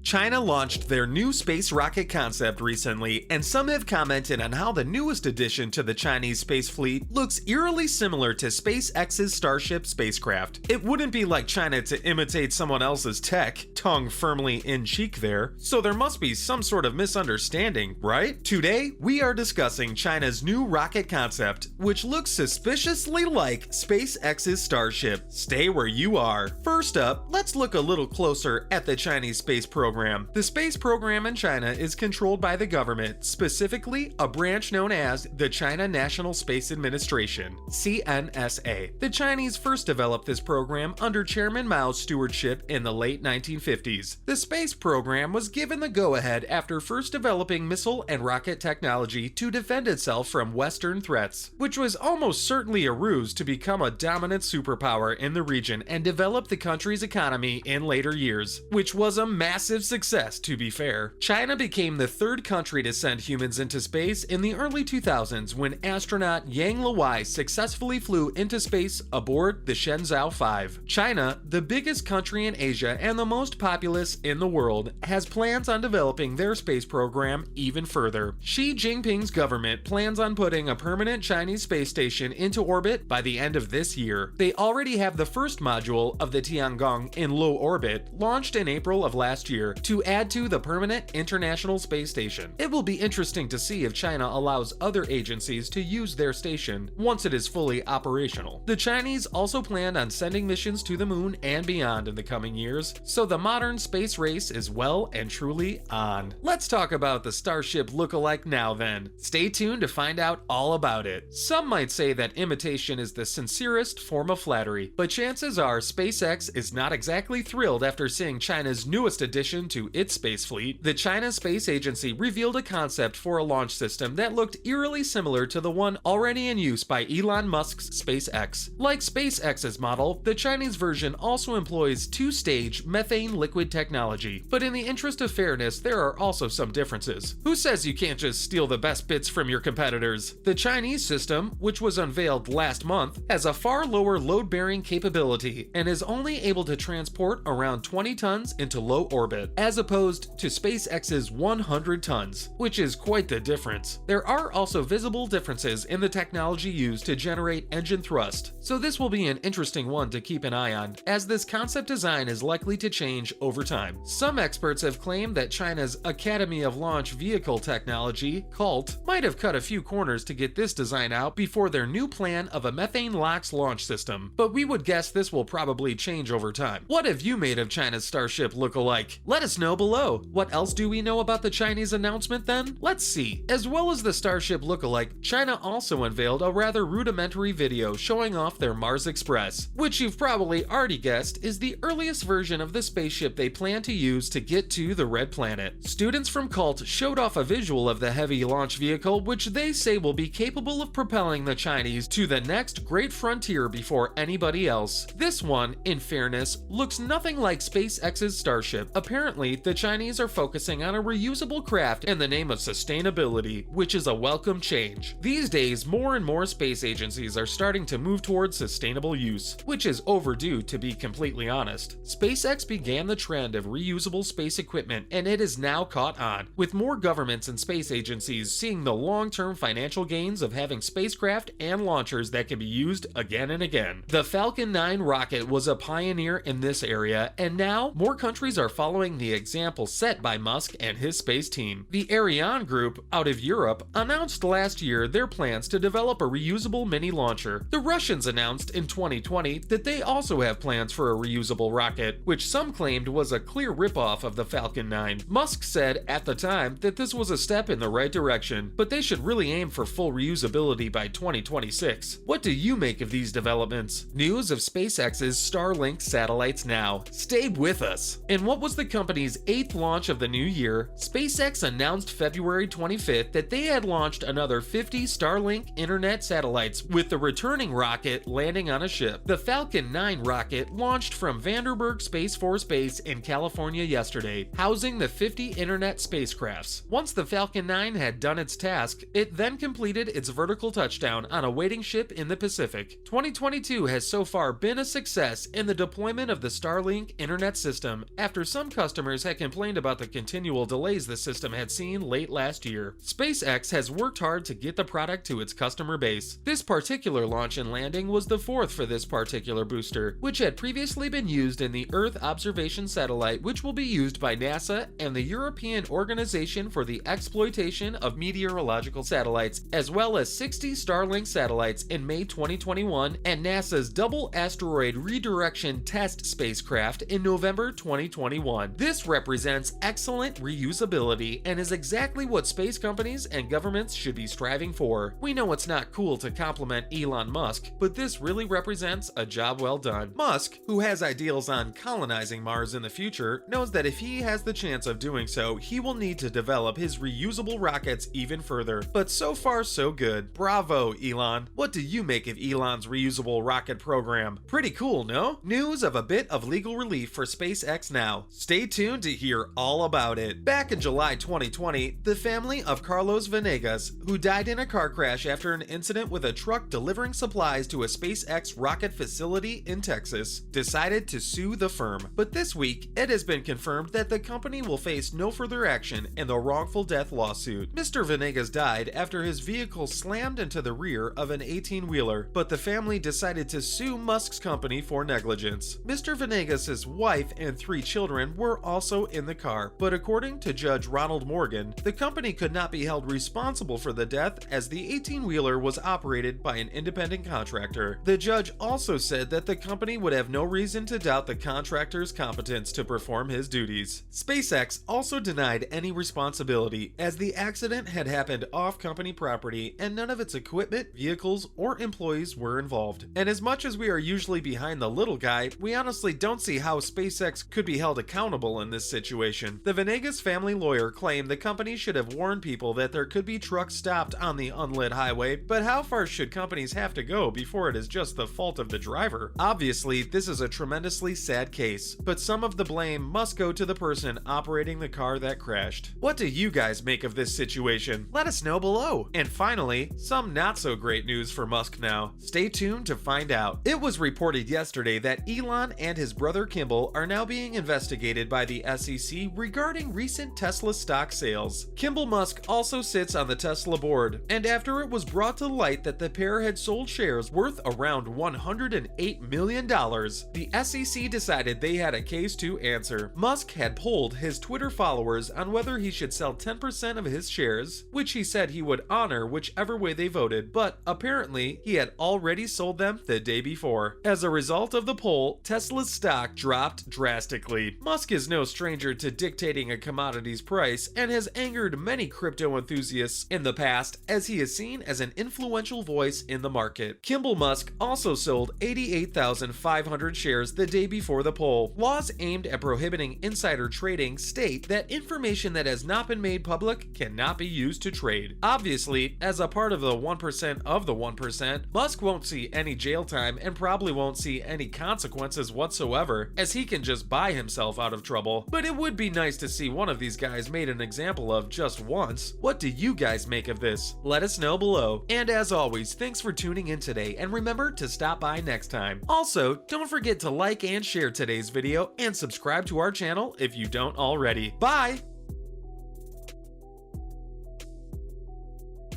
China launched their new space rocket concept recently, and some have commented on how the newest addition to the Chinese space fleet looks eerily similar to SpaceX's Starship spacecraft. It wouldn't be like China to imitate someone else's tech, tongue firmly in cheek there, so there must be some sort of misunderstanding, right? Today, we are discussing China's new rocket concept, which looks suspiciously like SpaceX's Starship. Stay where you are. First up, let's look a little closer at the Chinese space program. The space program in China is controlled by the government, specifically a branch known as the China National Space Administration, CNSA. The Chinese first developed this program under Chairman Mao's stewardship in the late 1950s. The space program was given the go-ahead after first developing missile and rocket technology to defend itself from Western threats, which was almost certainly a ruse to become a dominant superpower in the region and develop the country's economy in later years, which was a massive success, to be fair. China became the third country to send humans into space in the early 2000s when astronaut Yang Liwei successfully flew into space aboard the Shenzhou 5. China, the biggest country in Asia and the most populous in the world, has plans on developing their space program even further. Xi Jinping's government plans on putting a permanent Chinese space station into orbit by the end of this year. They already have the first module of the Tiangong in low orbit, launched in April of last year, to add to the permanent International Space Station. It will be interesting to see if China allows other agencies to use their station once it is fully operational. The Chinese also plan on sending missions to the moon and beyond in the coming years, so the modern space race is well and truly on. Let's talk about the Starship lookalike now then. Stay tuned to find out all about it. Some might say that imitation is the sincerest form of flattery, but chances are SpaceX is not exactly thrilled after seeing China's newest addition to its space fleet. The China Space Agency revealed a concept for a launch system that looked eerily similar to the one already in use by Elon Musk's SpaceX. Like SpaceX's model, the Chinese version also employs two-stage methane liquid technology, but in the interest of fairness, there are also some differences. Who says you can't just steal the best bits from your competitors? The Chinese system, which was unveiled last month, has a far lower load-bearing capability and is only able to transport around 20 tons into low orbit, as opposed to SpaceX's 100 tons, which is quite the difference. There are also visible differences in the technology used to generate engine thrust, so this will be an interesting one to keep an eye on, as this concept design is likely to change over time. Some experts have claimed that China's Academy of Launch Vehicle Technology, CALT, might have cut a few corners to get this design out before their new plan of a methane-LOX launch system, but we would guess this will probably change over time. What have you made of China's Starship lookalike? Let us know below. What else do we know about the Chinese announcement then? Let's see. As well as the Starship lookalike, China also unveiled a rather rudimentary video showing off their Mars Express, which you've probably already guessed is the earliest version of the spaceship they plan to use to get to the Red Planet. Students from CALT showed off a visual of the heavy launch vehicle, which they say will be capable of propelling the Chinese to the next great frontier before anybody else. This one, in fairness, looks nothing like SpaceX's Starship. Apparently, the Chinese are focusing on a reusable craft in the name of sustainability, which is a welcome change. These days, more and more space agencies are starting to move towards sustainable use, which is overdue to be completely honest. SpaceX began the trend of reusable space equipment, and it is now caught on, with more governments and space agencies seeing the long-term financial gains of having spacecraft and launchers that can be used again and again. The Falcon 9 rocket was a pioneer in this area, and now more countries are following the example set by Musk and his space team. The Ariane group, out of Europe, announced last year their plans to develop a reusable mini launcher. The Russians announced in 2020 that they also have plans for a reusable rocket, which some claimed was a clear ripoff of the Falcon 9. Musk said at the time that this was a step in the right direction, but they should really aim for full reusability by 2026. What do you make of these developments? News of SpaceX's Starlink satellites now. Stay with us. In what was the company's 8th launch of the new year, SpaceX announced February 25th that they had launched another 50 Starlink internet satellites, with the returning rocket landing on a ship. The Falcon 9 rocket launched from Vandenberg Space Force Base in California yesterday, housing the 50 internet spacecrafts. Once the Falcon 9 had done its task, it then completed its vertical touchdown on a waiting ship in the Pacific. 2022 has so far been a success in the deployment of the Starlink internet system, after some customers customers had complained about the continual delays the system had seen late last year. SpaceX has worked hard to get the product to its customer base. This particular launch and landing was the fourth for this particular booster, which had previously been used in the Earth observation satellite, which will be used by NASA and the European Organization for the Exploitation of Meteorological Satellites, as well as 60 Starlink satellites in May 2021 and NASA's Double Asteroid Redirection Test spacecraft in November 2021. This represents excellent reusability and is exactly what space companies and governments should be striving for. We know it's not cool to compliment Elon Musk, but this really represents a job well done. Musk, who has ideals on colonizing Mars in the future, knows that if he has the chance of doing so, he will need to develop his reusable rockets even further. But so far so good. Bravo, Elon. What do you make of Elon's reusable rocket program? Pretty cool, no? News of a bit of legal relief for SpaceX now. Stay tuned to hear all about it. Back in July 2020, the family of Carlos Venegas, who died in a car crash after an incident with a truck delivering supplies to a SpaceX rocket facility in Texas, decided to sue the firm. But this week, it has been confirmed that the company will face no further action in the wrongful death lawsuit. Mr. Venegas died after his vehicle slammed into the rear of an 18-wheeler, but the family decided to sue Musk's company for negligence. Mr. Venegas' wife and 3 children were also in the car, but according to Judge Ronald Morgan, the company could not be held responsible for the death as the 18-wheeler was operated by an independent contractor. The judge also said that the company would have no reason to doubt the contractor's competence to perform his duties. SpaceX also denied any responsibility, as the accident had happened off company property and none of its equipment, vehicles, or employees were involved. And as much as we are usually behind the little guy, we honestly don't see how SpaceX could be held accountable in this situation. The Venegas family lawyer claimed the company should have warned people that there could be trucks stopped on the unlit highway, but how far should companies have to go before it is just the fault of the driver? Obviously, this is a tremendously sad case, but some of the blame must go to the person operating the car that crashed. What do you guys make of this situation? Let us know below. And finally, some not so great news for Musk now. Stay tuned to find out. It was reported yesterday that Elon and his brother Kimball are now being investigated by the SEC regarding recent Tesla stock sales. Kimball Musk also sits on the Tesla board, and after it was brought to light that the pair had sold shares worth around $108 million, the SEC decided they had a case to answer. Musk had polled his Twitter followers on whether he should sell 10% of his shares, which he said he would honor whichever way they voted, but apparently he had already sold them the day before. As a result of the poll, Tesla's stock dropped drastically. Musk is no stranger to dictating a commodity's price and has angered many crypto enthusiasts in the past, as he is seen as an influential voice in the market. Kimball Musk also sold 88,500 shares the day before the poll. Laws aimed at prohibiting insider trading state that information that has not been made public cannot be used to trade. Obviously, as a part of the 1% of the 1%, Musk won't see any jail time and probably won't see any consequences whatsoever, as he can just buy himself out of trouble. But it would be nice to see one of these guys made an example of just once. What do you guys make of this? Let us know below. And as always, thanks for tuning in today, and remember to stop by next time. Also, don't forget to like and share today's video and subscribe to our channel if you don't already. Bye!